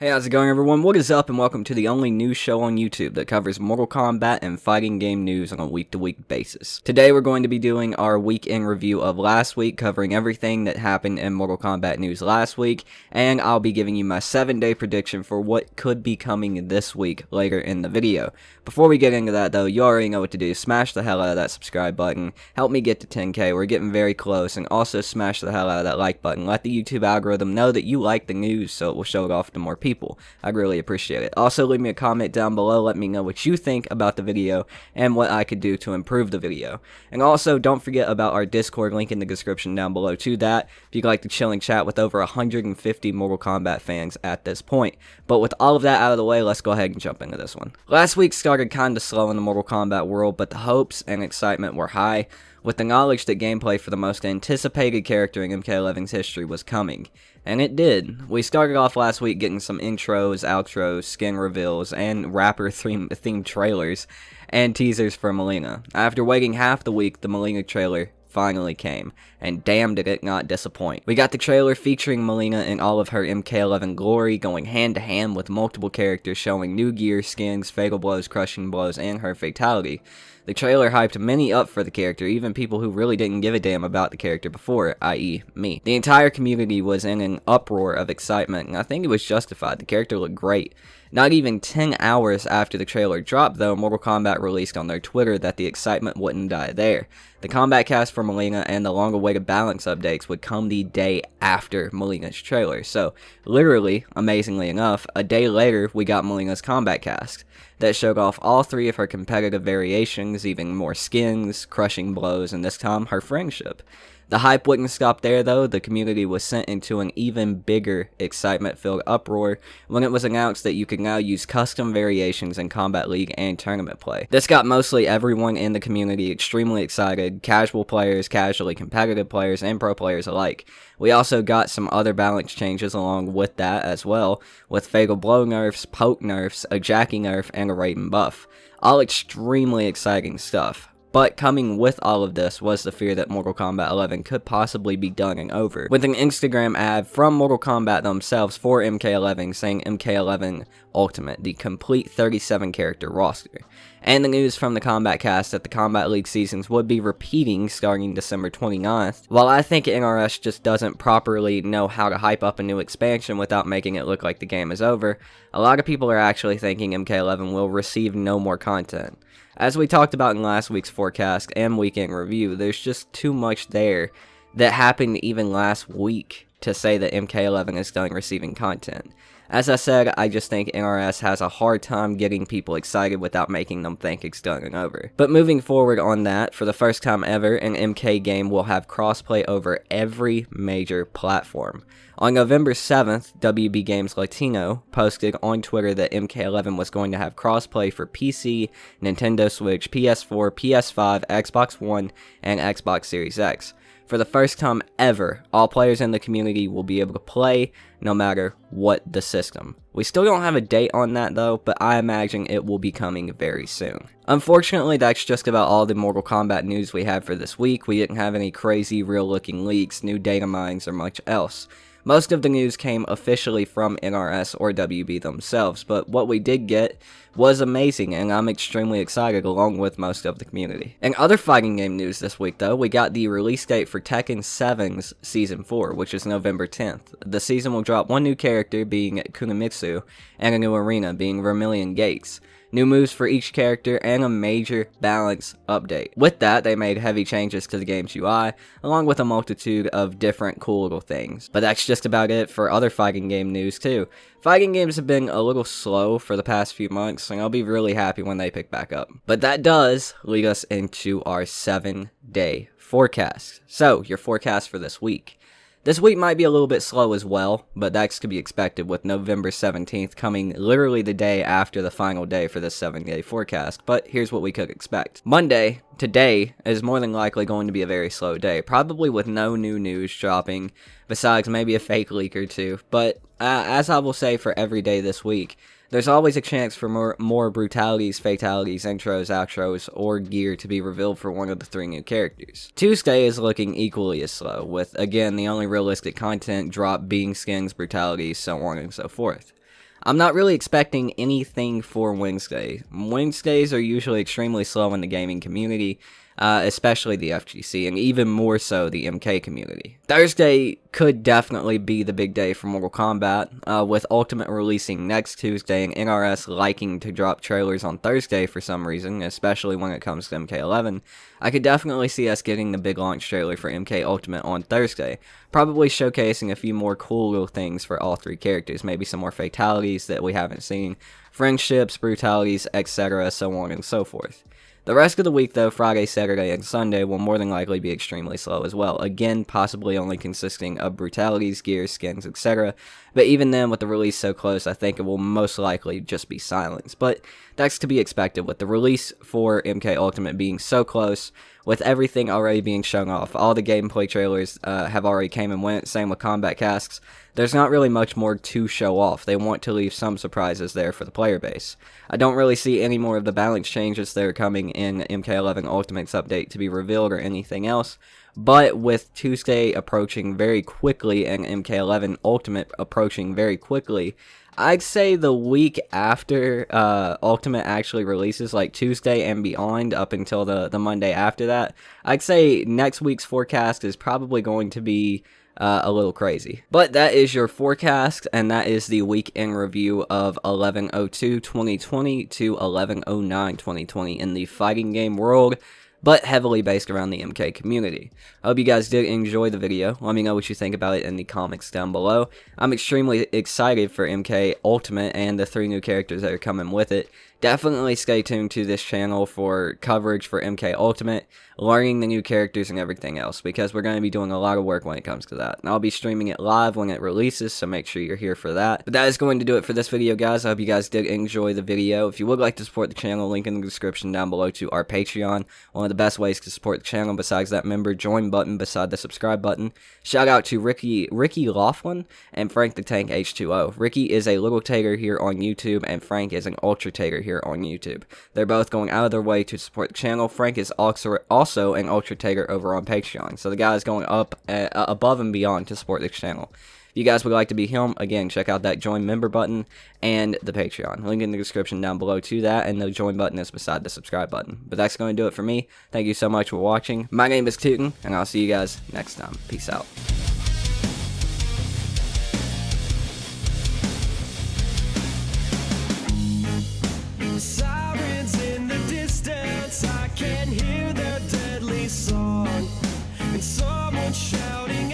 Hey, how's it going, everyone? What is up, and welcome to the only news show on YouTube that covers Mortal Kombat and fighting game news on a week-to-week basis. Today, we're going to be doing our week-in review of last week, covering everything that happened in Mortal Kombat news last week, and I'll be giving you my 7-day prediction for what could be coming this week later in the video. Before we get into that, though, you already know what to do. Smash the hell out of that subscribe button. Help me get to 10K. We're getting very close, and also smash the hell out of that like button. Let the YouTube algorithm know that you like the news, so it will show it off to more people. I'd really appreciate it. Also, leave me a comment down below. Let me know what you think about the video and what I could do to improve the video. And also, don't forget about our Discord, link in the description down below to that, if you'd like to chill and chat with over 150 Mortal Kombat fans at this point. But with all of that out of the way, let's go ahead and jump into this one. Last week started kinda slow in the Mortal Kombat world, but the hopes and excitement were high, with the knowledge that gameplay for the most anticipated character in MK11's history was coming. And it did. We started off last week getting some intros, outros, skin reveals, and rapper-themed trailers, and teasers for Mileena. After waiting half the week, the Mileena trailer finally came, and damn did it not disappoint. We got the trailer featuring Mileena in all of her MK11 glory, going hand to hand with multiple characters showing new gear, skins, fatal blows, crushing blows, and her fatality. The trailer hyped many up for the character, even people who really didn't give a damn about the character before, i.e. me. The entire community was in an uproar of excitement, and I think it was justified. The character looked great. Not even 10 hours after the trailer dropped, though, Mortal Kombat released on their Twitter that the excitement wouldn't die there. The combat cast for Mileena and the long-awaited balance updates would come the day after Mileena's trailer. So, literally, amazingly enough, a day later, we got Mileena's combat cast that showed off all three of her competitive variations, even more skins, crushing blows, and this time, her friendship. The hype wouldn't stop there, though. The community was sent into an even bigger excitement-filled uproar when it was announced that you could now use custom variations in Combat League and tournament play. This got mostly everyone in the community extremely excited, casual players, casually competitive players, and pro players alike. We also got some other balance changes along with that as well, with fatal blow nerfs, poke nerfs, a Jackie nerf, and a Raiden buff. All extremely exciting stuff. But coming with all of this was the fear that Mortal Kombat 11 could possibly be done and over, with an Instagram ad from Mortal Kombat themselves for MK11 saying MK11 Ultimate, the complete 37 character roster. And the news from the Combat Cast that the Combat League seasons would be repeating starting December 29th. While I think NRS just doesn't properly know how to hype up a new expansion without making it look like the game is over, a lot of people are actually thinking MK11 will receive no more content. As we talked about in last week's ForeKAST and weekend review, there's just too much there that happened even last week to say that MK11 is done receiving content. As I said, I just think NRS has a hard time getting people excited without making them think it's done and over. But moving forward on that, for the first time ever, an MK game will have crossplay over every major platform. On November 7th, WB Games Latino posted on Twitter that MK11 was going to have crossplay for PC, Nintendo Switch, PS4, PS5, Xbox One, and Xbox Series X. For the first time ever, all players in the community will be able to play no matter what the system. We still don't have a date on that though, but I imagine it will be coming very soon. Unfortunately, that's just about all the Mortal Kombat news we had for this week. We didn't have any crazy real-looking leaks, new data mines, or much else. Most of the news came officially from NRS or WB themselves, but what we did get was amazing, and I'm extremely excited along with most of the community. In other fighting game news this week, though, we got the release date for Tekken 7's Season 4, which is November 10th. The season will drop one new character, being Kunimitsu, and a new arena, being Vermilion Gates. New moves for each character, and a major balance update. With that, they made heavy changes to the game's UI, along with a multitude of different cool little things. But that's just about it for other fighting game news too. Fighting games have been a little slow for the past few months, and I'll be really happy when they pick back up. But that does lead us into our 7-day forecast. So, your forecast for this week. This week might be a little bit slow as well, but that's to be expected with November 17th coming literally the day after the final day for this 7-day forecast, but here's what we could expect. Monday, today, is more than likely going to be a very slow day, probably with no new news dropping, besides maybe a fake leak or two, but as I will say for every day this week, there's always a chance for more brutalities, fatalities, intros, outros, or gear to be revealed for one of the 3 new characters. Tuesday is looking equally as slow, with, again, the only realistic content drop being skins, brutalities, so on and so forth. I'm not really expecting anything for Wednesday. Wednesdays are usually extremely slow in the gaming community, especially the FGC, and even more so the MK community. Thursday could definitely be the big day for Mortal Kombat, with Ultimate releasing next Tuesday and NRS liking to drop trailers on Thursday for some reason, especially when it comes to MK11. I could definitely see us getting the big launch trailer for MK Ultimate on Thursday, probably showcasing a few more cool little things for all three characters, maybe some more fatalities that we haven't seen, friendships, brutalities, etc., so on and so forth. The rest of the week, though, Friday, Saturday, and Sunday will more than likely be extremely slow as well, again, possibly only consisting of brutalities, gears, skins, etc., but even then, with the release so close, I think it will most likely just be silence, but that's to be expected with the release for MK Ultimate being so close, with everything already being shown off. All the gameplay trailers have already came and went, same with combat casks. There's not really much more to show off. They want to leave some surprises there for the player base. I don't really see any more of the balance changes that are coming in MK11 Ultimate's update to be revealed or anything else, but with Tuesday approaching very quickly and MK11 Ultimate approaching very quickly, I'd say the week after Ultimate actually releases, like Tuesday and beyond, up until the Monday after that, I'd say next week's forecast is probably going to be a little crazy. But that is your forecast, and that is the week in review of 11/02/2020 to 11/09/2020 in the fighting game world, but heavily based around the MK community. I hope you guys did enjoy the video. Let me know what you think about it in the comments down below. I'm extremely excited for MK Ultimate and the 3 new characters that are coming with it. Definitely stay tuned to this channel for coverage for MK Ultimate, learning the new characters and everything else, because we're going to be doing a lot of work when it comes to that. And I'll be streaming it live when it releases, so make sure you're here for that. But that is going to do it for this video, guys. I hope you guys did enjoy the video. If you would like to support the channel, link in the description down below to our Patreon. One of the best ways to support the channel besides that member join button beside the subscribe button. Shout out to Ricky Laughlin and Frank the Tank H2O. Ricky is a little tater here on YouTube, and Frank is an ultra tater here on YouTube. They're both going out of their way to support the channel. Frank is also an ultra tater over on Patreon, so the guy is going up above and beyond to support this channel. If you guys would like to be him, again, check out that join member button and the Patreon. Link in the description down below to that, and the join button is beside the subscribe button. But that's going to do it for me. Thank you so much for watching. My name is Tootin, and I'll see you guys next time. Peace out. Sirens in the distance, I can hear their deadly song, and someone shouting